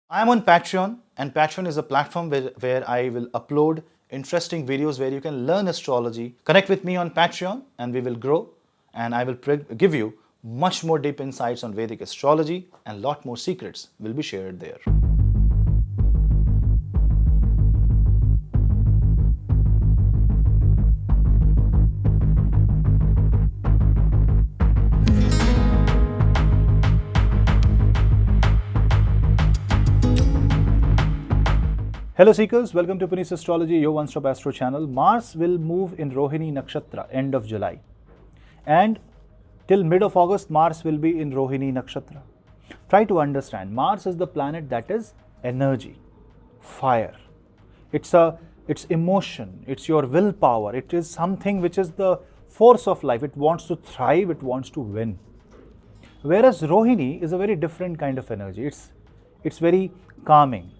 I am on Patreon, and Patreon is a platform where I will upload interesting videos where you can learn astrology. Connect with me on Patreon, and we will grow. And I will give you much more deep insights on Vedic astrology, and lot more secrets will be shared there. Hello Seekers, welcome to Punneits Astrology, your one-stop astro channel. Mars will move in Rohini Nakshatra end of July. And till mid of August, Mars will be in Rohini Nakshatra. Try to understand, Mars is the planet that is energy, fire. It's emotion, it's your willpower, it is something which is the force of life. It wants to thrive, it wants to win. Whereas Rohini is a very different kind of energy. It's very calming.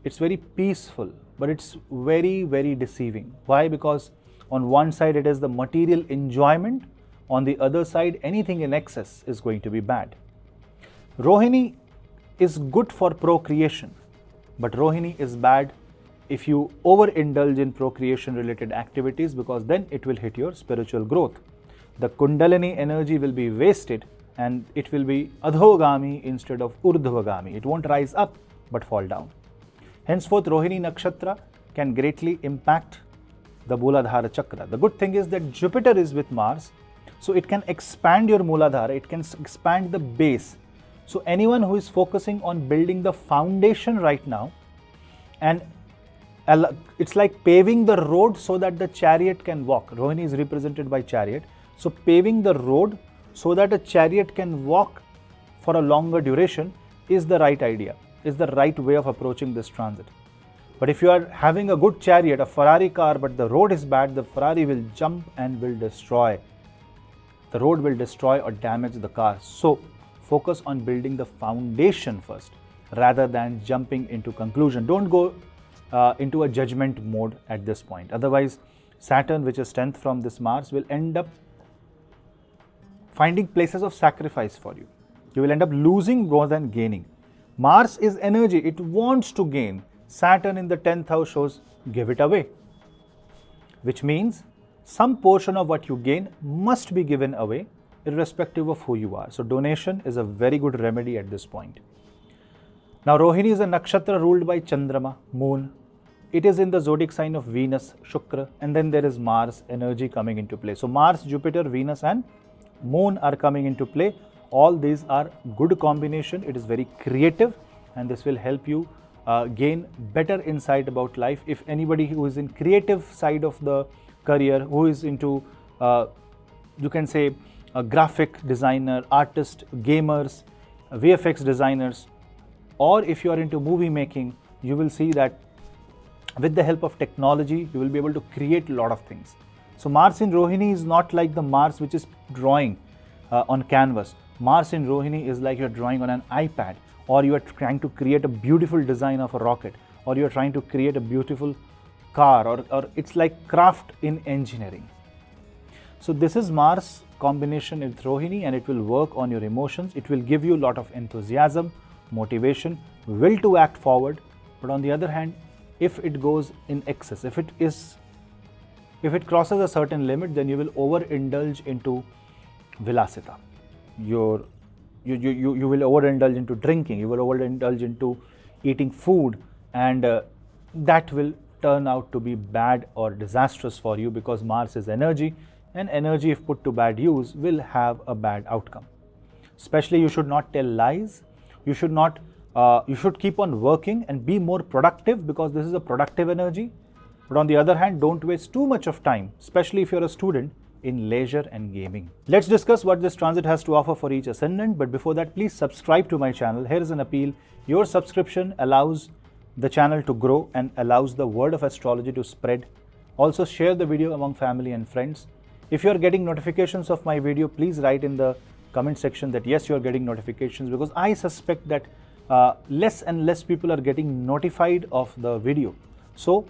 It's very peaceful, but it's very, very deceiving. Why? Because on one side it is the material enjoyment, on the other side anything in excess is going to be bad. Rohini is good for procreation, but Rohini is bad if you overindulge in procreation related activities, because then it will hit your spiritual growth. The Kundalini energy will be wasted and it will be adhogami instead of urdhvagami. It won't rise up but fall down. Henceforth, Rohini Nakshatra can greatly impact the Mooladhara Chakra. The good thing is that Jupiter is with Mars, so it can expand your Mooladhara, it can expand the base. So anyone who is focusing on building the foundation right now, and it's like paving the road so that the chariot can walk. Rohini is represented by chariot. So paving the road so that a chariot can walk for a longer duration is the right idea, is the right way of approaching this transit. But if you are having a good chariot, a Ferrari car, but the road is bad, the Ferrari will jump and will destroy. The road will destroy or damage the car. So focus on building the foundation first rather than jumping into conclusion. Don't go into a judgment mode at this point. Otherwise, Saturn, which is 10th from this Mars, will end up finding places of sacrifice for you. You will end up losing more than gaining. Mars is energy, it wants to gain. Saturn in the 10th house shows give it away, which means some portion of what you gain must be given away irrespective of who you are. So donation is a very good remedy at this point. Now Rohini is a nakshatra ruled by Chandrama, moon. It is in the zodiac sign of Venus, Shukra, and then there is Mars energy coming into play. So Mars, Jupiter, Venus and moon are coming into play. All these are good combination. It is very creative and this will help you gain better insight about life. If anybody who is in creative side of the career, who is into you can say a graphic designer, artist, gamers, VFX designers, or if you are into movie making, you will see that with the help of technology you will be able to create a lot of things. So Mars in Rohini is not like the Mars which is drawing on canvas. Mars in Rohini is like you're drawing on an iPad, or you are trying to create a beautiful design of a rocket, or you're trying to create a beautiful car, or it's like craft in engineering. So this is Mars combination with Rohini, and it will work on your emotions. It will give you a lot of enthusiasm, motivation, will to act forward. But on the other hand, if it goes in excess, if it crosses a certain limit, then you will overindulge into vilasita. You will overindulge into drinking, you will overindulge into eating food, and that will turn out to be bad or disastrous for you, because Mars is energy, and energy if put to bad use will have a bad outcome. Especially you should not tell lies, you should keep on working and be more productive, because this is a productive energy. But on the other hand, don't waste too much of time, especially if you're a student, in leisure and gaming. Let's discuss what this transit has to offer for each ascendant, but before that, please subscribe to my channel. Here is an appeal. Your subscription allows the channel to grow and allows the word of astrology to spread. Also share the video among family and friends. If you are getting notifications of my video, please write in the comment section that yes, you are getting notifications, because I suspect that less and less people are getting notified of the video. So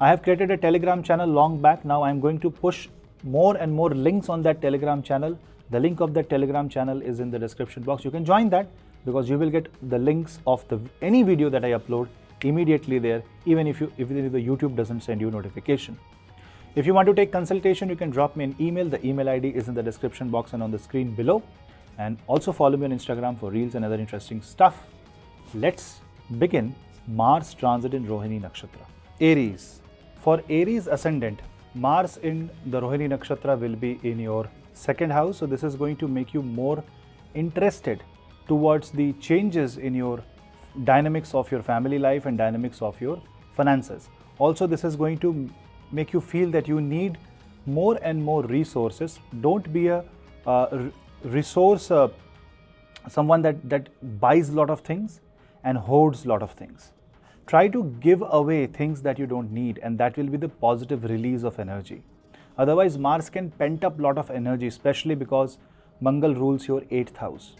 I have created a Telegram channel long back. Now I am going to push more and more links on that Telegram channel. The link of that Telegram channel is in the description box. You can join that. because you will get the links of any video that I upload immediately there, even if the YouTube doesn't send you notification. If you want to take consultation, you can drop me an email. The email ID is in the description box and on the screen below. And also follow me on Instagram for reels and other interesting stuff. Let's begin. Mars transit in Rohini Nakshatra. Aries. For Aries ascendant, Mars in the Rohini Nakshatra will be in your second house. So this is going to make you more interested towards the changes in your dynamics of your family life and dynamics of your finances. Also, this is going to make you feel that you need more and more resources. Don't be a someone that buys a lot of things and hoards a lot of things. Try to give away things that you don't need, and that will be the positive release of energy. Otherwise, Mars can pent up a lot of energy, especially because Mangal rules your 8th house.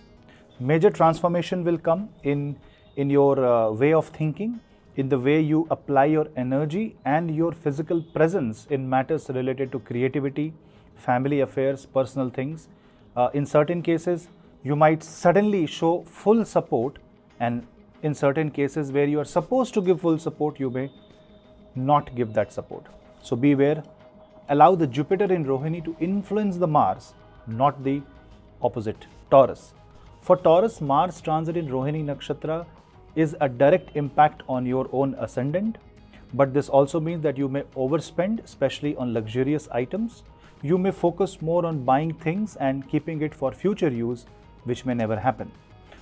Major transformation will come in your way of thinking, in the way you apply your energy and your physical presence in matters related to creativity, family affairs, personal things. In certain cases, you might suddenly show full support, and in certain cases where you are supposed to give full support, you may not give that support. So beware. Allow the Jupiter in Rohini to influence the Mars, not the opposite. Taurus. For Taurus, Mars transit in Rohini Nakshatra is a direct impact on your own ascendant, but this also means that you may overspend, especially on luxurious items. You may focus more on buying things and keeping it for future use, which may never happen.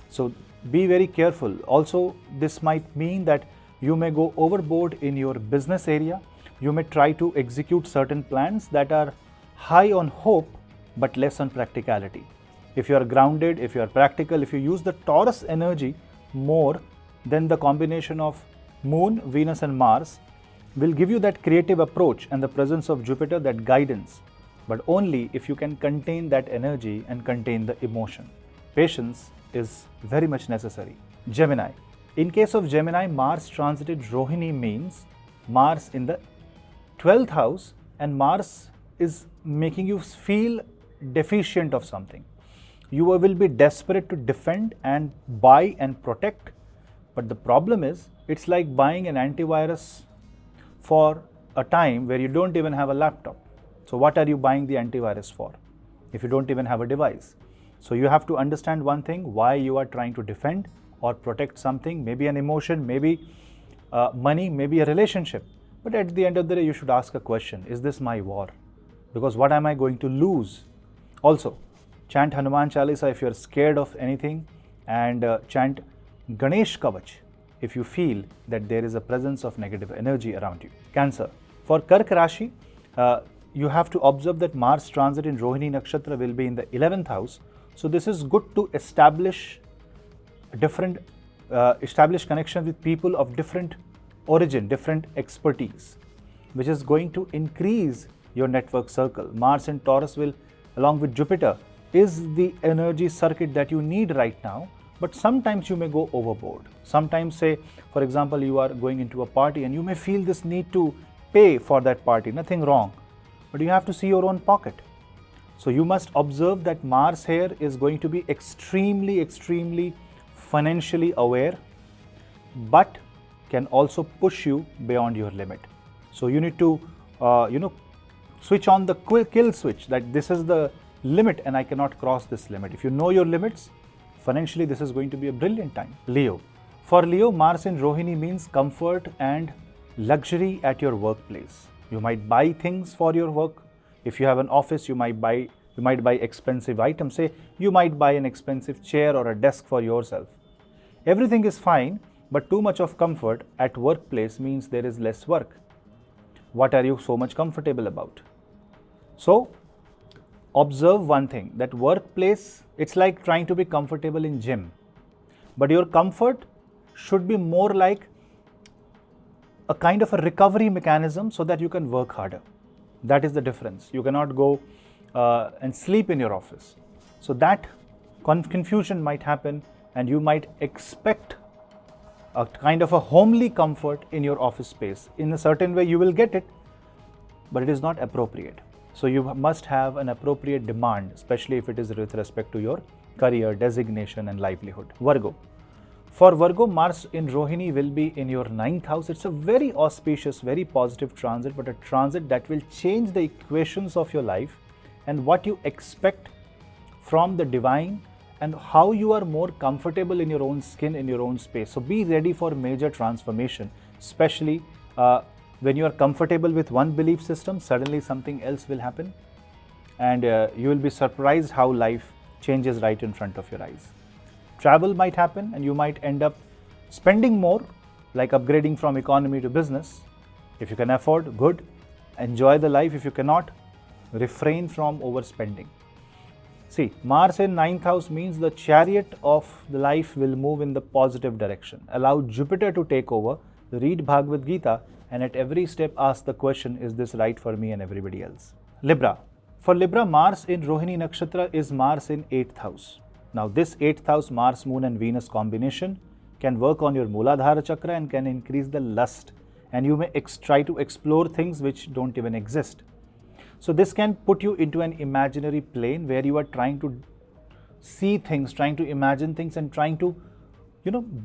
So be very careful. Also, this might mean that you may go overboard in your business area. You may try to execute certain plans that are high on hope but less on practicality. If you are grounded, if you are practical, if you use the Taurus energy more, then the combination of Moon, Venus and Mars will give you that creative approach and the presence of Jupiter, that guidance, but only if you can contain that energy and contain the emotion. Patience is very much necessary. Gemini. In case of Gemini, Mars transited Rohini means Mars in the 12th house, and Mars is making you feel deficient of something. You will be desperate to defend and buy and protect, but the problem is it's like buying an antivirus for a time where you don't even have a laptop. So what are you buying the antivirus for if you don't even have a device? So you have to understand one thing, why you are trying to defend or protect something, maybe an emotion, maybe money, maybe a relationship. But at the end of the day, you should ask a question, is this my war? Because what am I going to lose? Also, chant Hanuman Chalisa if you are scared of anything, and chant Ganesh Kavach if you feel that there is a presence of negative energy around you. Cancer. For Kark Rashi, you have to observe that Mars transit in Rohini Nakshatra will be in the 11th house. So this is good to establish connections with people of different origin, different expertise, which is going to increase your network circle. Mars in Taurus will, along with Jupiter, is the energy circuit that you need right now, but sometimes you may go overboard. Sometimes, say, for example, you are going into a party and you may feel this need to pay for that party, nothing wrong, but you have to see your own pocket. So you must observe that Mars here is going to be extremely financially aware, but can also push you beyond your limit. So you need to, switch on the kill switch, that this is the limit and I cannot cross this limit. If you know your limits, financially this is going to be a brilliant time. Leo. For Leo, Mars in Rohini means comfort and luxury at your workplace. You might buy things for your work. If you have an office, you might buy expensive items. Say you might buy an expensive chair or a desk for yourself. Everything is fine, but too much of comfort at workplace means there is less work. What are you so much comfortable about? So observe one thing, that workplace, it's like trying to be comfortable in gym, but your comfort should be more like a kind of a recovery mechanism so that you can work harder. That is the difference. You cannot go and sleep in your office. So that confusion might happen, and you might expect a kind of a homely comfort in your office space. In a certain way you will get it, but it is not appropriate. So you must have an appropriate demand, especially if it is with respect to your career, designation and livelihood. Virgo. For Virgo, Mars in Rohini will be in your 9th house. It's a very auspicious, very positive transit, but a transit that will change the equations of your life and what you expect from the divine and how you are more comfortable in your own skin, in your own space. So be ready for major transformation, especially when you are comfortable with one belief system, suddenly something else will happen and you will be surprised how life changes right in front of your eyes. Travel might happen and you might end up spending more, like upgrading from economy to business. If you can afford, good. Enjoy the life. If you cannot, refrain from overspending. See, Mars in 9th house means the chariot of the life will move in the positive direction. Allow Jupiter to take over, read Bhagavad Gita, and at every step ask the question, is this right for me and everybody else? Libra. For Libra, Mars in Rohini Nakshatra is Mars in 8th house. Now this 8th house Mars, Moon and Venus combination can work on your Mooladhara chakra and can increase the lust, and you may try to explore things which don't even exist. So this can put you into an imaginary plane where you are trying to see things, trying to imagine things and trying to,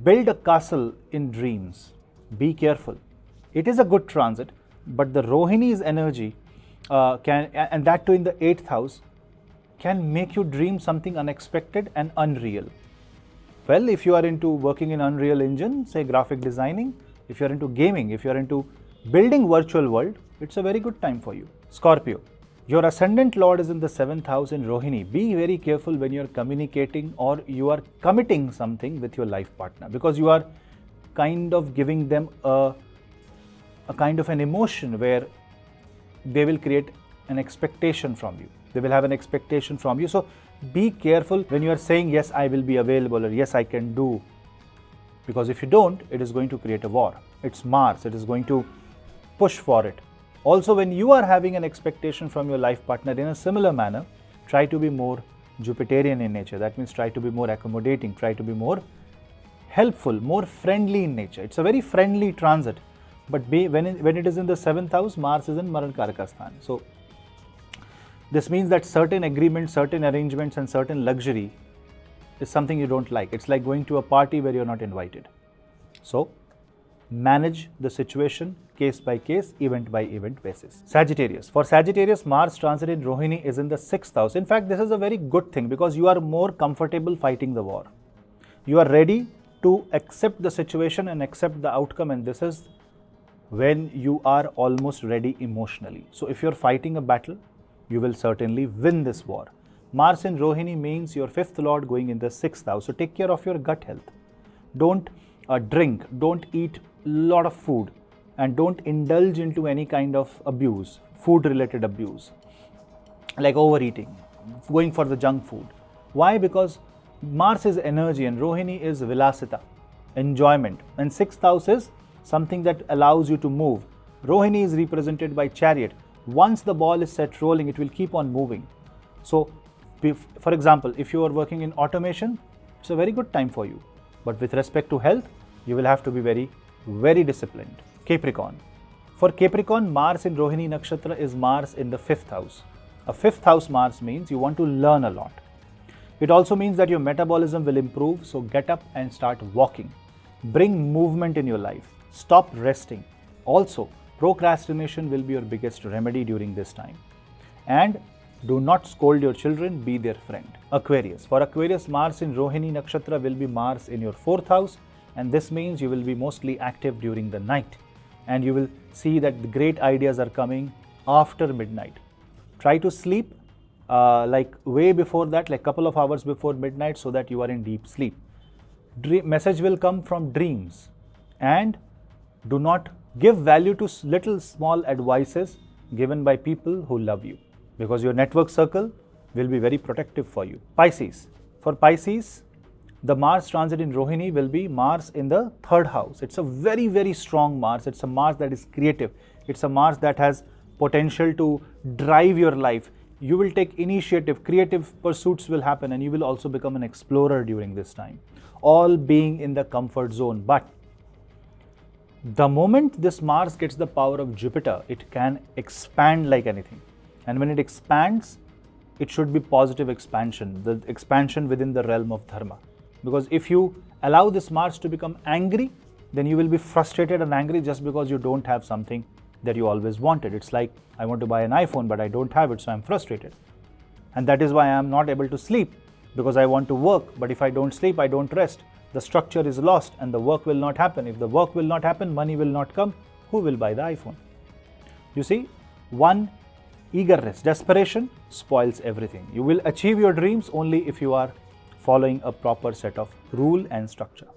build a castle in dreams. Be careful. It is a good transit, but the Rohini's energy and that too in the 8th house, can make you dream something unexpected and unreal. Well, if you are into working in Unreal Engine, say graphic designing, if you are into gaming, if you are into building virtual world, it's a very good time for you. Scorpio. Your ascendant lord is in the 7th house in Rohini. Be very careful when you are communicating or you are committing something with your life partner, because you are kind of giving them a kind of an emotion where they will create an expectation from you. They will have an expectation from you. So be careful when you are saying, yes, I will be available or yes, I can do. Because if you don't, it is going to create a war. It's Mars. It is going to push for it. Also, when you are having an expectation from your life partner in a similar manner, try to be more Jupiterian in nature. That means try to be more accommodating, try to be more helpful, more friendly in nature. It's a very friendly transit. But when it is in the 7th house, Mars is in Maran Karakasthan. So this means that certain agreements, certain arrangements and certain luxury is something you don't like. It's like going to a party where you're not invited. So manage the situation case by case, event by event basis. Sagittarius. For Sagittarius, Mars transit in Rohini is in the 6th house. In fact, this is a very good thing because you are more comfortable fighting the war. You are ready to accept the situation and accept the outcome, and this is when you are almost ready emotionally. So if you're fighting a battle, you will certainly win this war. Mars in Rohini means your 5th lord going in the 6th house. So take care of your gut health. Don't drink, don't eat a lot of food, and don't indulge into any kind of abuse, food related abuse, like overeating, going for the junk food. Why? Because Mars is energy and Rohini is vilasita, enjoyment, and 6th house is something that allows you to move. Rohini is represented by chariot. Once the ball is set rolling, it will keep on moving. So, for example, if you are working in automation, it's a very good time for you. But with respect to health, you will have to be very, very disciplined. Capricorn. For Capricorn, Mars in Rohini Nakshatra is Mars in the 5th house. A 5th house Mars means you want to learn a lot. It also means that your metabolism will improve, so get up and start walking. Bring movement in your life. Stop resting. Also, procrastination will be your biggest remedy during this time. And do not scold your children, be their friend. Aquarius. For Aquarius, Mars in Rohini Nakshatra will be Mars in your 4th house, and this means you will be mostly active during the night. And you will see that the great ideas are coming after midnight. Try to sleep like way before that, like couple of hours before midnight, so that you are in deep sleep. Message will come from dreams, and do not give value to little small advices given by people who love you, because your network circle will be very protective for you. Pisces. For Pisces, the Mars transit in Rohini will be Mars in the 3rd house. It's a very, very strong Mars. It's a Mars that is creative. It's a Mars that has potential to drive your life. You will take initiative, creative pursuits will happen, and you will also become an explorer during this time. All being in the comfort zone. But the moment this Mars gets the power of Jupiter, it can expand like anything. And when it expands, it should be positive expansion, the expansion within the realm of dharma. Because if you allow this Mars to become angry, then you will be frustrated and angry just because you don't have something that you always wanted. It's like, I want to buy an iPhone, but I don't have it, so I'm frustrated. And that is why I am not able to sleep, because I want to work, but if I don't sleep, I don't rest. The structure is lost and the work will not happen. If the work will not happen, money will not come. Who will buy the iPhone? You see, one eagerness, desperation spoils everything. You will achieve your dreams only if you are following a proper set of rule and structure.